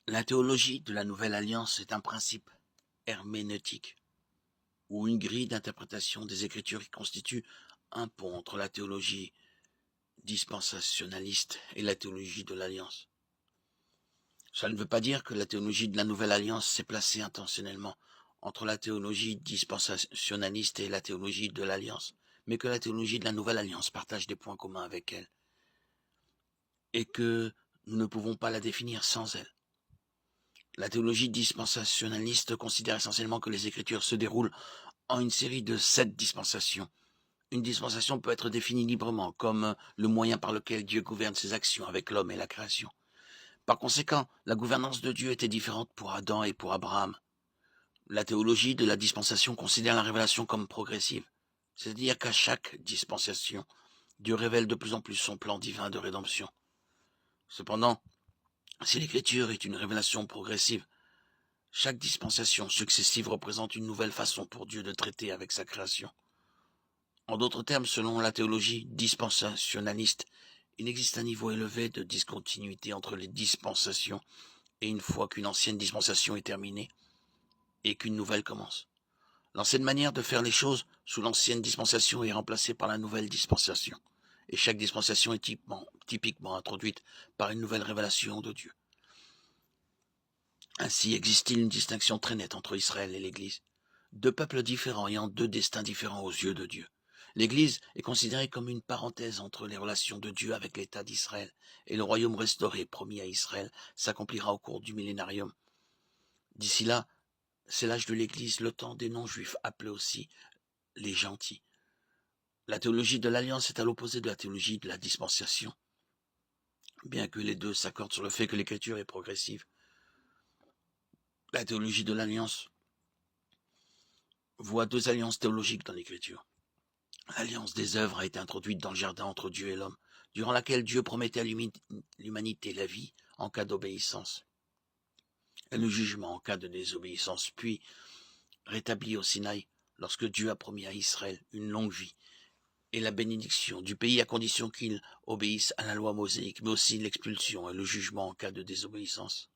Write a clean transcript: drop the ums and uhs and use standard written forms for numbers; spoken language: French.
La théologie de la Nouvelle Alliance est un principe herméneutique, ou une grille d'interprétation des Écritures qui constitue un pont entre la théologie dispensationaliste et la théologie de l'Alliance. Cela ne veut pas dire que la théologie de la Nouvelle Alliance s'est placée intentionnellement entre la théologie dispensationaliste et la théologie de l'Alliance, mais que la théologie de la Nouvelle Alliance partage des points communs avec elle, et que nous ne pouvons pas la définir sans elle. La théologie dispensationaliste considère essentiellement que les Écritures se déroulent en une série de 7 dispensations. Une dispensation peut être définie librement comme le moyen par lequel Dieu gouverne ses actions avec l'homme et la création. Par conséquent, la gouvernance de Dieu était différente pour Adam et pour Abraham. La théologie de la dispensation considère la révélation comme progressive, c'est-à-dire qu'à chaque dispensation, Dieu révèle de plus en plus son plan divin de rédemption. Cependant, si l'Écriture est une révélation progressive, chaque dispensation successive représente une nouvelle façon pour Dieu de traiter avec sa création. En d'autres termes, selon la théologie dispensationaliste, il existe un niveau élevé de discontinuité entre les dispensations et une fois qu'une ancienne dispensation est terminée et qu'une nouvelle commence. L'ancienne manière de faire les choses sous l'ancienne dispensation est remplacée par la nouvelle dispensation, et chaque dispensation est typiquement introduite par une nouvelle révélation de Dieu. Ainsi existe-t-il une distinction très nette entre Israël et l'Église, deux peuples différents ayant deux destins différents aux yeux de Dieu. L'Église est considérée comme une parenthèse entre les relations de Dieu avec l'État d'Israël, et le royaume restauré promis à Israël s'accomplira au cours du millénarium. D'ici là, c'est l'âge de l'Église, le temps des non-juifs, appelés aussi les gentils. La théologie de l'Alliance est à l'opposé de la théologie de la dispensation, bien que les deux s'accordent sur le fait que l'Écriture est progressive. La théologie de l'Alliance voit deux alliances théologiques dans l'Écriture. L'alliance des œuvres a été introduite dans le jardin entre Dieu et l'homme, durant laquelle Dieu promettait à l'humanité la vie en cas d'obéissance, et le jugement en cas de désobéissance, puis rétabli au Sinaï, lorsque Dieu a promis à Israël une longue vie et la bénédiction du pays à condition qu'il obéisse à la loi mosaïque, mais aussi l'expulsion et le jugement en cas de désobéissance.